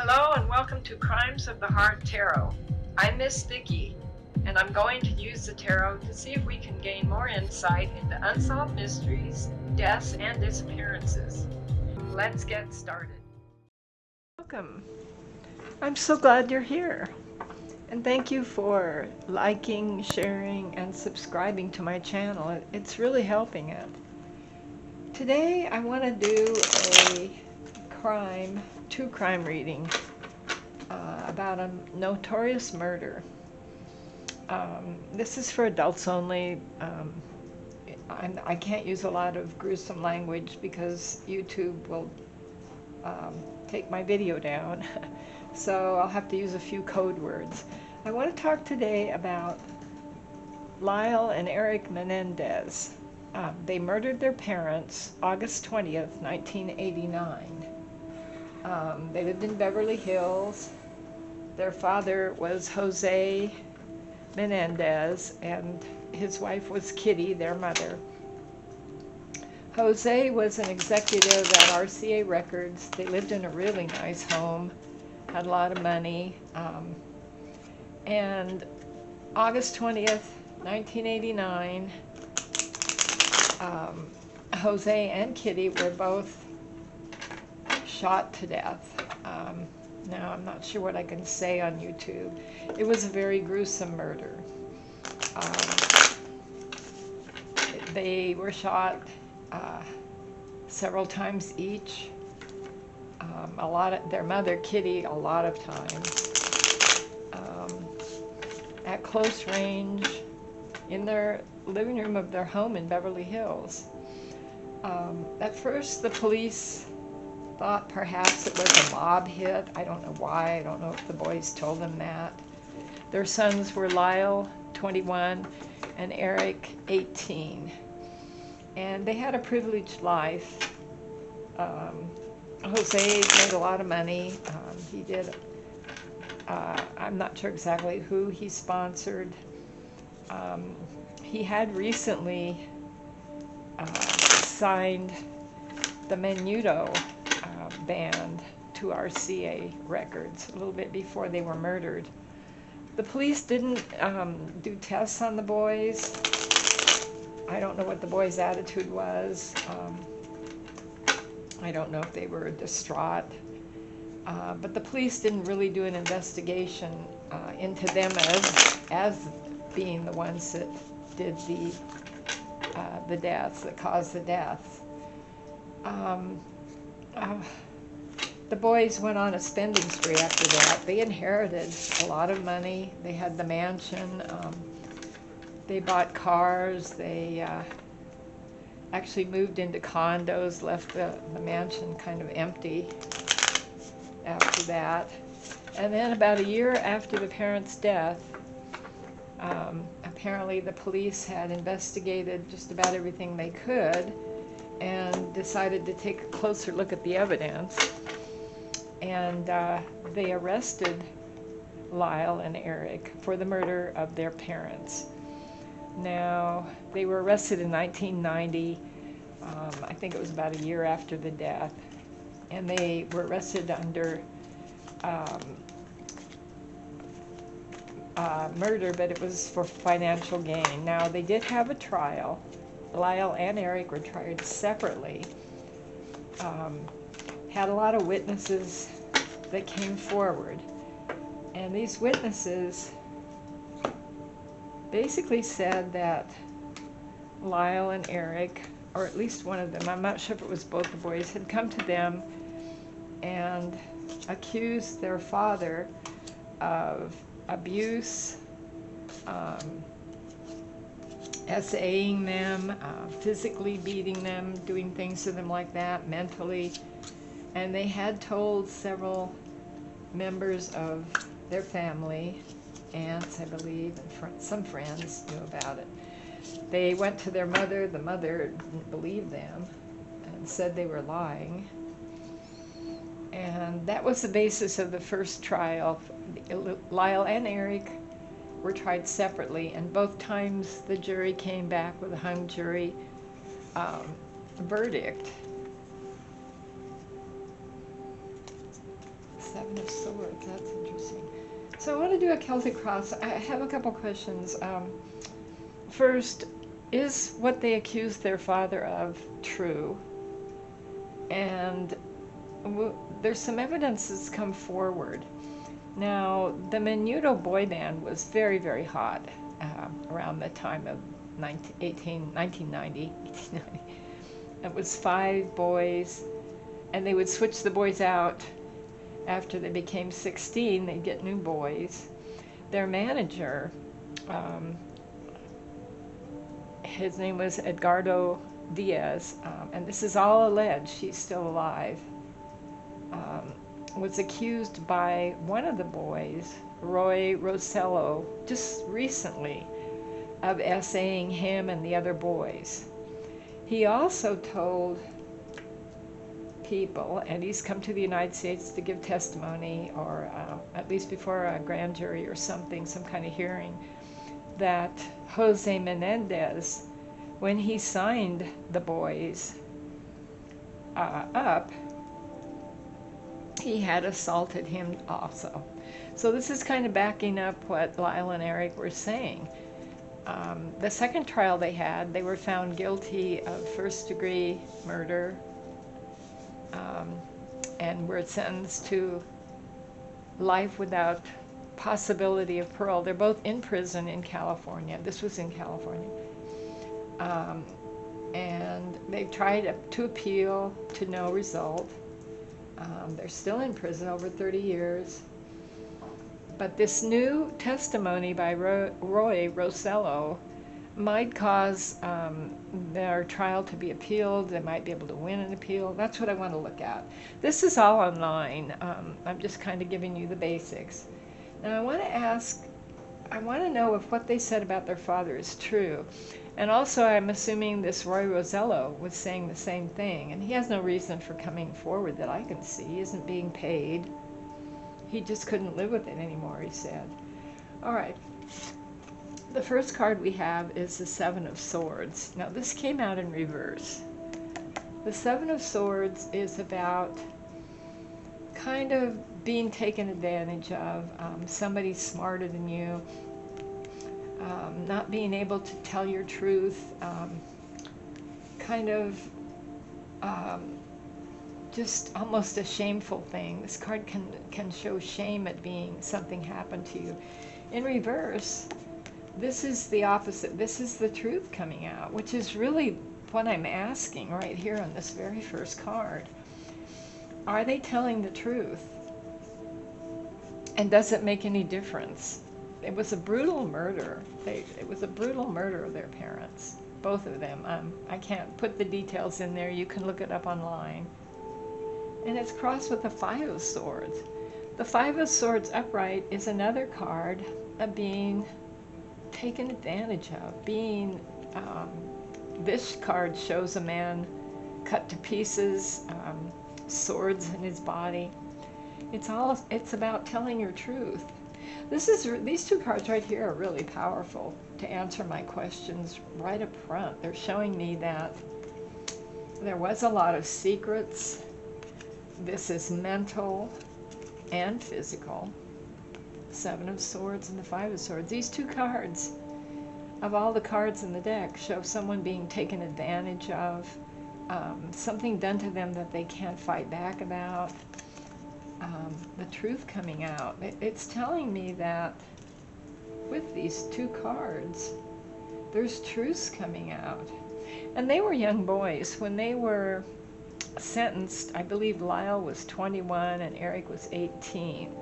Hello and welcome to Crimes of the Heart Tarot. I'm Miss Vicki, and I'm going to use the tarot to see if we can gain more insight into unsolved mysteries, deaths, and disappearances. Let's get started. Welcome. I'm so glad you're here. And thank you for liking, sharing, and subscribing to my channel. It's really helping it. Today I want to do a true crime reading about a notorious murder. This is for adults only. I can't use a lot of gruesome language because YouTube will take my video down. So I'll have to use a few code words. I want to talk today about Lyle and Eric Menendez. They murdered their parents August 20th, 1989. They lived in Beverly Hills. Their father was Jose Menendez, and his wife was Kitty, their mother. Jose was an executive at RCA Records. They lived in a really nice home, had a lot of money. And August 20th, 1989, Jose and Kitty were both shot to death. Now, I'm not sure what I can say on YouTube. It was a very gruesome murder. They were shot several times each. Their mother, Kitty, a lot of times. At close range in their living room of their home in Beverly Hills. At first, the police thought perhaps it was a mob hit. I don't know why. I don't know if the boys told them that. Their sons were Lyle, 21, and Eric, 18. And they had a privileged life. Jose made a lot of money. He did, I'm not sure exactly who he sponsored. He had recently signed the Menudo band to RCA Records a little bit before they were murdered. The police didn't do tests on the boys. I don't know what the boys' attitude was. I don't know if they were distraught. But the police didn't really do an investigation into them as being the ones that did the deaths, that caused the deaths. The boys went on a spending spree after that. They inherited a lot of money. They had the mansion. They bought cars. They actually moved into condos, left the mansion kind of empty after that. And then about a year after the parents' death, apparently the police had investigated just about everything they could and decided to take a closer look at the evidence. And they arrested Lyle and Eric for the murder of their parents. Now, they were arrested in 1990. I think it was about a year after the death. And they were arrested under murder, but it was for financial gain. Now, they did have a trial. Lyle and Eric were tried separately. Had a lot of witnesses that came forward. And these witnesses basically said that Lyle and Eric, or at least one of them, I'm not sure if it was both the boys, had come to them and accused their father of abuse, SAing them, physically beating them, doing things to them like that, mentally. And they had told several members of their family, aunts, I believe, and some friends knew about it. They went to their mother. The mother didn't believe them and said they were lying. And that was the basis of the first trial. Lyle and Eric were tried separately, and both times the jury came back with a hung jury verdict. 7 Seven of Swords, that's interesting. So I want to do a Celtic cross. I have a couple questions. First, is what they accused their father of true? And there's some evidence that's come forward. Now, the Menudo boy band was very, very hot around the time of 1990. It was 5 boys, and they would switch the boys out after they became 16. They'd get new boys. Their manager, his name was Edgardo Diaz, and this is all alleged, he's still alive, was accused by one of the boys, Roy Rosello, just recently, of essaying him and the other boys. He also told people, and he's come to the United States to give testimony, or at least before a grand jury or something, some kind of hearing, that Jose Menendez, when he signed the boys up, he had assaulted him also. So this is kind of backing up what Lyle and Eric were saying. The second trial they had, they were found guilty of first-degree murder, and were sentenced to life without possibility of parole. They're both in prison in California. This was in California. And they tried to appeal to no result. They're still in prison over 30 years. But this new testimony by Roy Rosello might cause their trial to be appealed. They might be able to win an appeal. That's what I want to look at. This is all online. I'm just kind of giving you the basics. Now I want to know if what they said about their father is true. And also I'm assuming this Roy Rosello was saying the same thing, and he has no reason for coming forward that I can see. He isn't being paid. He just couldn't live with it anymore, he said. All right. The first card we have is the Seven of Swords. Now this came out in reverse. The Seven of Swords is about kind of being taken advantage of, somebody smarter than you, not being able to tell your truth, kind of just almost a shameful thing. This card can show shame at being something happened to you. In reverse, this is the opposite. This is the truth coming out, which is really what I'm asking right here on this very first card. Are they telling the truth? And does it make any difference? It was a brutal murder. It was a brutal murder of their parents, both of them. I can't put the details in there. You can look it up online. And it's crossed with the Five of Swords. The Five of Swords upright is another card of being taken advantage of. This card shows a man cut to pieces, swords in his body. It's about telling your truth. These two cards right here are really powerful to answer my questions right up front. They're showing me that there was a lot of secrets. This is mental and physical. Seven of Swords and the Five of Swords. These two cards, of all the cards in the deck, show someone being taken advantage of, something done to them that they can't fight back about. The truth coming out. It's telling me that with these two cards, there's truths coming out. And they were young boys. When they were sentenced, I believe Lyle was 21 and Eric was 18.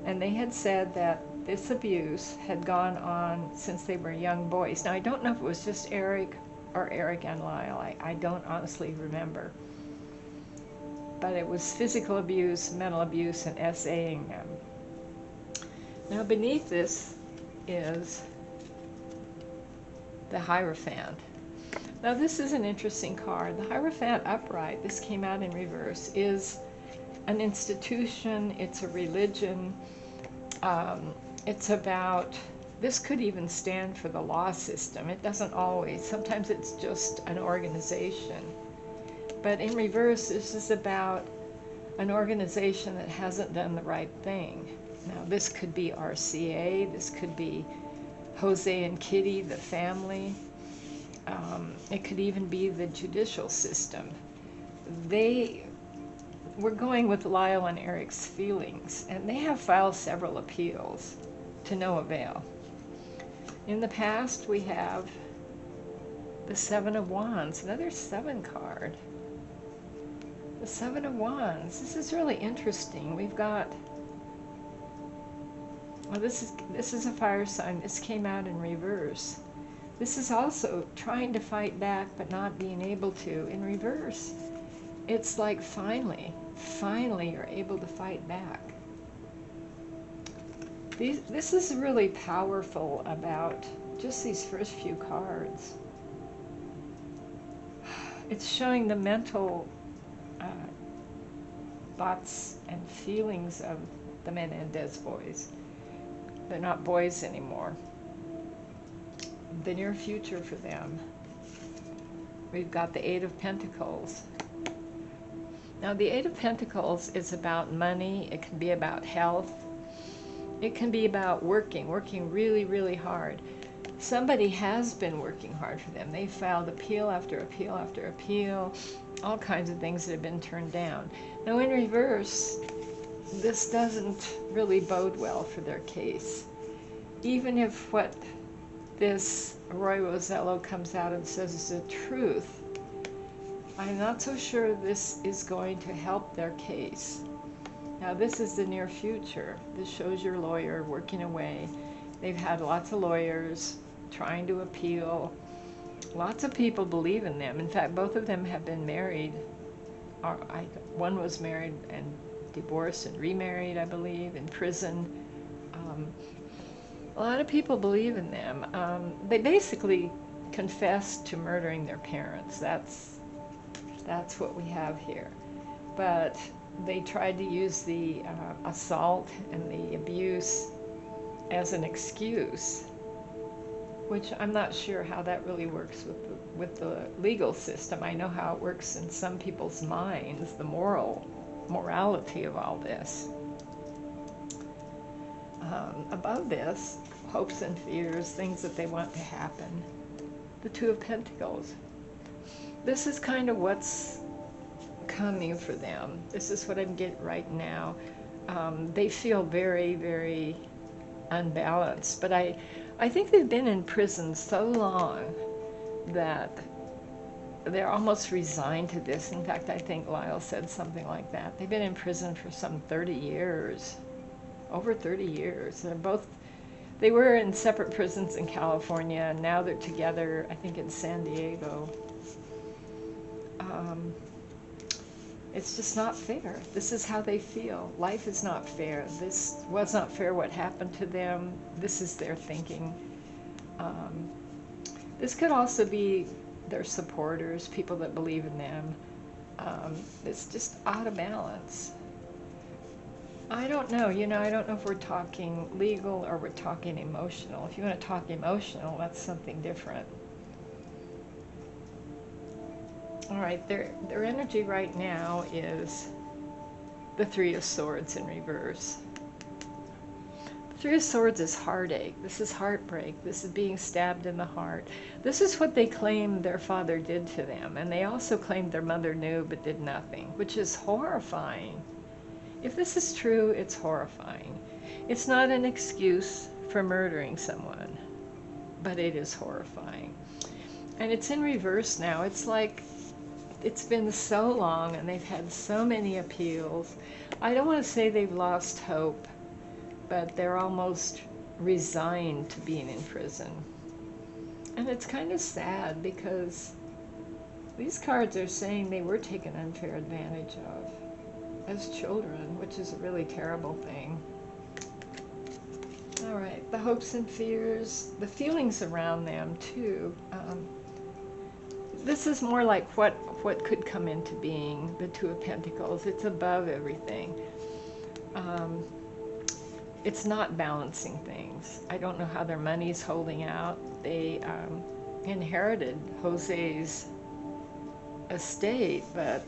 And they had said that this abuse had gone on since they were young boys. Now, I don't know if it was just Eric or Eric and Lyle. I don't honestly remember. But it was physical abuse, mental abuse, and essaying them. Now beneath this is the Hierophant. Now this is an interesting card. The Hierophant upright, this came out in reverse, is an institution, it's a religion, it's about, this could even stand for the law system. It doesn't always. Sometimes it's just an organization. But in reverse, this is about an organization that hasn't done the right thing. Now, this could be RCA, this could be Jose and Kitty, the family. It could even be the judicial system. They were going with Lyle and Eric's feelings, and they have filed several appeals to no avail. In the past, we have the Seven of Wands, another 7 card. The Seven of Wands. This is really interesting. We've got, well, this is a fire sign. This came out in reverse. This is also trying to fight back but not being able to in reverse. It's like finally you're able to fight back. This is really powerful about just these first few cards. It's showing the mental thoughts and feelings of the Menendez boys. They're not boys anymore. The near future for them. We've got the Eight of Pentacles. Now, the Eight of Pentacles is about money. It can be about health. It can be about working really, really hard. Somebody has been working hard for them. They filed appeal after appeal after appeal, all kinds of things that have been turned down. Now, in reverse, this doesn't really bode well for their case. Even if what this Roy Rosello comes out and says is the truth, I'm not so sure this is going to help their case. Now, this is the near future. This shows your lawyer working away. They've had lots of lawyers trying to appeal. Lots of people believe in them. In fact, both of them have been married. One was married and divorced and remarried, I believe, in prison. A lot of people believe in them. They basically confessed to murdering their parents. That's what we have here. But they tried to use the assault and the abuse as an excuse, which I'm not sure how that really works with the legal system. I know how it works in some people's minds, the morality of all this. Above this, hopes and fears, things that they want to happen. The Two of Pentacles. This is kind of what's coming for them. This is what I'm getting right now. They feel very, very unbalanced, but I think they've been in prison so long that they're almost resigned to this. In fact, I think Lyle said something like that. They've been in prison for some 30 years, over 30 years. They were in separate prisons in California, and now they're together, I think, in San Diego. It's just not fair. This is how they feel. Life is not fair. This was not fair what happened to them. This is their thinking. This could also be their supporters, people that believe in them. It's just out of balance. I don't know. I don't know if we're talking legal or we're talking emotional. If you want to talk emotional, that's something different. All right, their energy right now is the Three of Swords in reverse. The Three of Swords is heartache. This is heartbreak. This is being stabbed in the heart. This is what they claim their father did to them. And they also claimed their mother knew but did nothing, which is horrifying. If this is true, it's horrifying. It's not an excuse for murdering someone, but it is horrifying. And it's in reverse now. It's like it's been so long and they've had so many appeals. I don't want to say they've lost hope, but they're almost resigned to being in prison. And it's kind of sad because these cards are saying they were taken unfair advantage of as children, which is a really terrible thing. All right, the hopes and fears, the feelings around them too. This is more like what could come into being, the Two of Pentacles. It's above everything. It's not balancing things. I don't know how their money's holding out. They inherited Jose's estate, but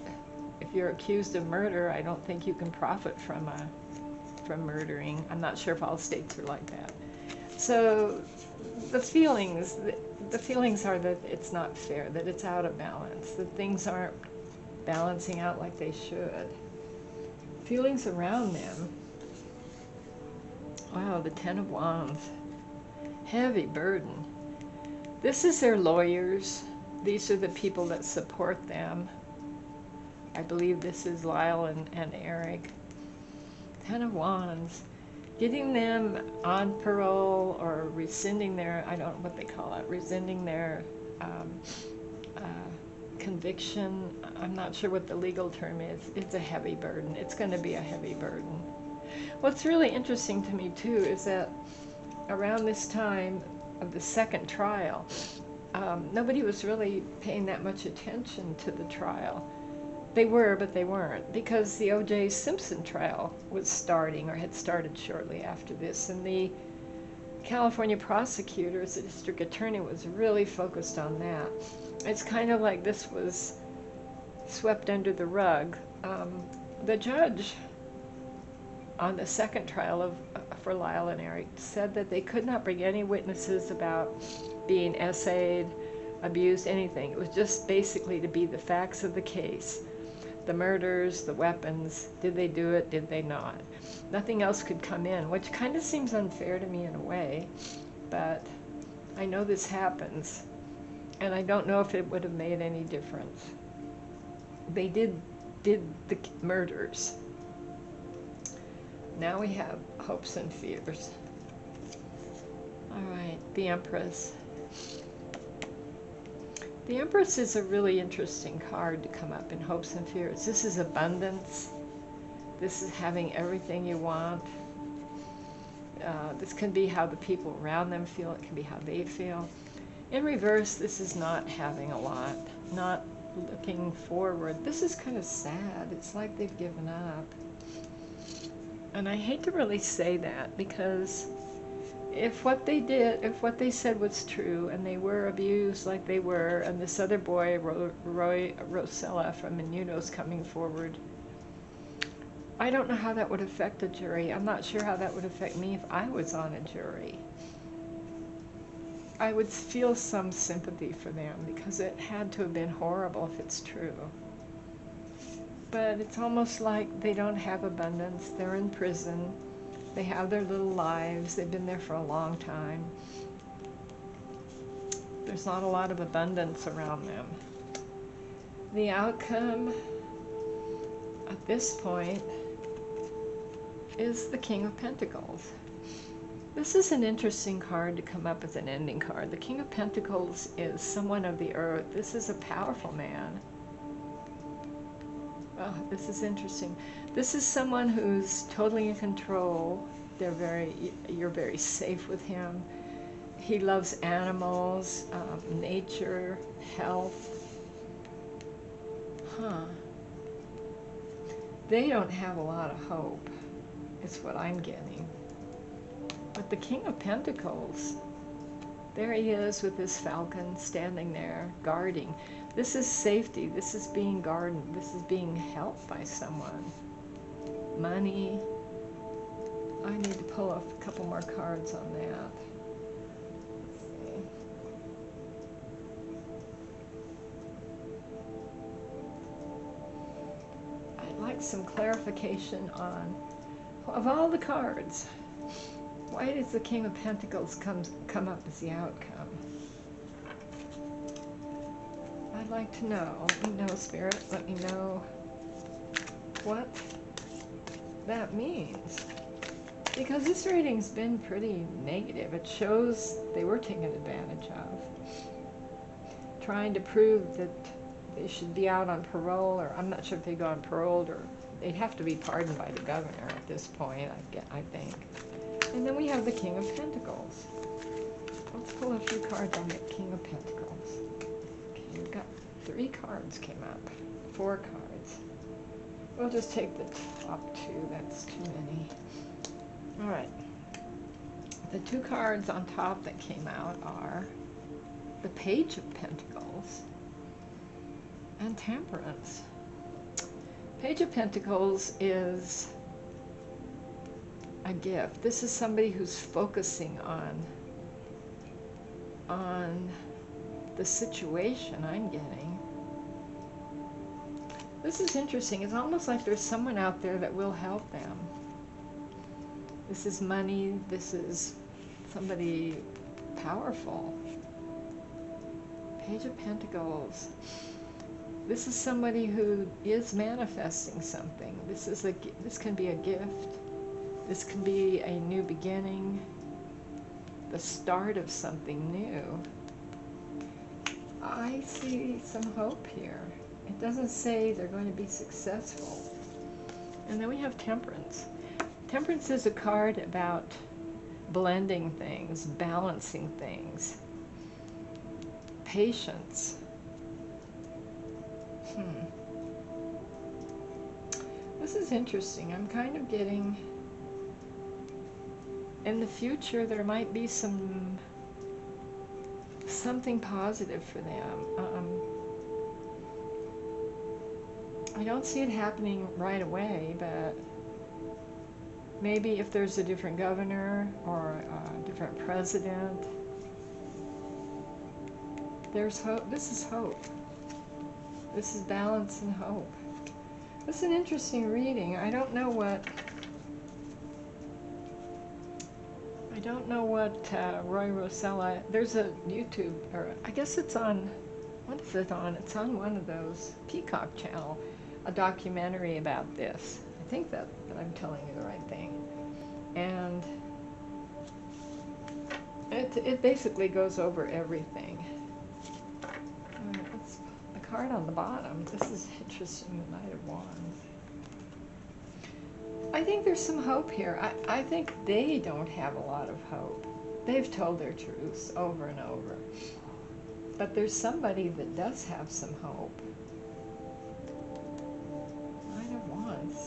if you're accused of murder, I don't think you can profit from murdering. I'm not sure if all states are like that. So the feelings are that it's not fair, that it's out of balance, that things aren't balancing out like they should. Feelings around them. Wow, the Ten of Wands. Heavy burden. This is their lawyers. These are the people that support them. I believe this is Lyle and Eric. Ten of Wands. Getting them on parole or rescinding their, I don't know what they call it, rescinding their conviction. I'm not sure what the legal term is. It's a heavy burden. It's going to be a heavy burden. What's really interesting to me too is that around this time of the second trial, nobody was really paying that much attention to the trial. They were, but they weren't, because the O.J. Simpson trial was starting, or had started shortly after this, and the California prosecutors, the district attorney, was really focused on that. It's kind of like this was swept under the rug. The judge on the second trial for Lyle and Eric said that they could not bring any witnesses about being essayed, abused, anything. It was just basically to be the facts of the case. The murders, the weapons, did they do it, did they not? Nothing else could come in, which kind of seems unfair to me in a way, but I know this happens, and I don't know if it would have made any difference. They did the murders. Now we have hopes and fears. All right, the Empress. The Empress is a really interesting card to come up in hopes and fears. This is abundance. This is having everything you want. This can be how the people around them feel. It can be how they feel. In reverse, this is not having a lot, not looking forward. This is kind of sad. It's like they've given up. And I hate to really say that, because if what they did, if what they said was true, and they were abused like they were, and this other boy, Rosella from Menudo's coming forward, I don't know how that would affect a jury. I'm not sure how that would affect me if I was on a jury. I would feel some sympathy for them, because it had to have been horrible if it's true. But it's almost like they don't have abundance. They're in prison. They have their little lives. They've been there for a long time. There's not a lot of abundance around them. The outcome at this point is the King of Pentacles. This is an interesting card to come up as an ending card. The King of Pentacles is someone of the earth. This is a powerful man. Oh, this is interesting. This is someone who's totally in control. You're very safe with him. He loves animals, nature, health. They don't have a lot of hope, is what I'm getting. But the King of Pentacles, there he is with his falcon standing there, guarding. This is safety. This is being guarded. This is being helped by someone. Money. I need to pull off a couple more cards on that. Let's see. I'd like some clarification on, of all the cards, why does the King of Pentacles come up as the outcome? I'd like to know. Let me know, Spirit. Let me know what that means. Because this reading's been pretty negative. It shows they were taken advantage of. Trying to prove that they should be out on parole, or I'm not sure if they go on parole, or they'd have to be pardoned by the governor at this point, I think. And then we have the King of Pentacles. Let's pull a few cards on the King of Pentacles. Okay, we've got 3 cards came up. 4 cards. We'll just take the top 2. That's too many. All right. The 2 cards on top that came out are the Page of Pentacles and Temperance. Page of Pentacles is a gift. This is somebody who's focusing on the situation I'm getting. This is interesting. It's almost like there's someone out there that will help them. This is money. This is somebody powerful. Page of Pentacles. This is somebody who is manifesting something. This can be a gift. This can be a new beginning, the start of something new. I see some hope here. It doesn't say they're going to be successful. And then we have Temperance. Temperance is a card about blending things, balancing things, patience. This is interesting. I'm kind of getting, in the future, there might be something positive for them. I don't see it happening right away, but maybe if there's a different governor or a different president, there's hope. This is hope. This is balance and hope. This is an interesting reading. I don't know what Roy Rosella, there's a YouTube, or I guess it's on, what is it on? It's on one of those Peacock channel, a documentary about this. I think that I'm telling you the right thing. And it basically goes over everything. It's the card on the bottom. This is interesting, the Knight of Wands. I think there's some hope here. I think they don't have a lot of hope. They've told their truths over and over. But there's somebody that does have some hope. Knight of Wands.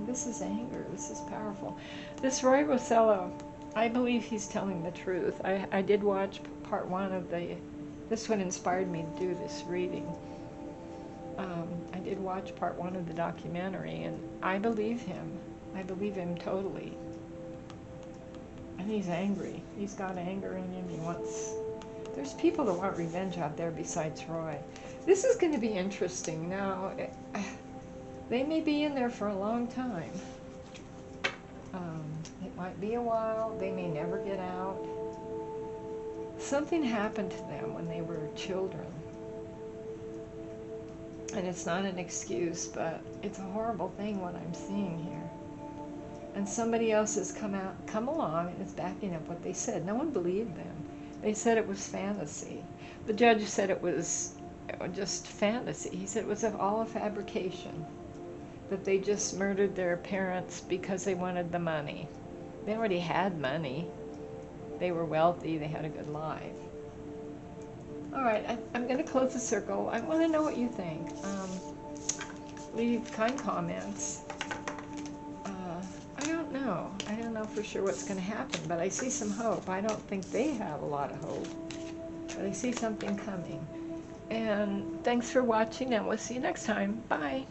This is anger. This is powerful. This Roy Rosella, I believe he's telling the truth. I did watch part one of this one inspired me to do this reading. I did watch part one of the documentary, and I believe him. I believe him totally. And he's angry. He's got anger in him. There's people that want revenge out there besides Roy. This is going to be interesting. Now, they may be in there for a long time. It might be a while. They may never get out. Something happened to them when they were children. And it's not an excuse, but it's a horrible thing what I'm seeing here. And somebody else has come along and is backing up what they said. No one believed them. They said it was fantasy. The judge said it was just fantasy. He said it was all a fabrication, that they just murdered their parents because they wanted the money. They already had money. They were wealthy. They had a good life. All right, I'm going to close the circle. I want to know what you think. Leave kind comments. I don't know for sure what's going to happen, but I see some hope. I don't think they have a lot of hope, but I see something coming. And thanks for watching, and we'll see you next time. Bye.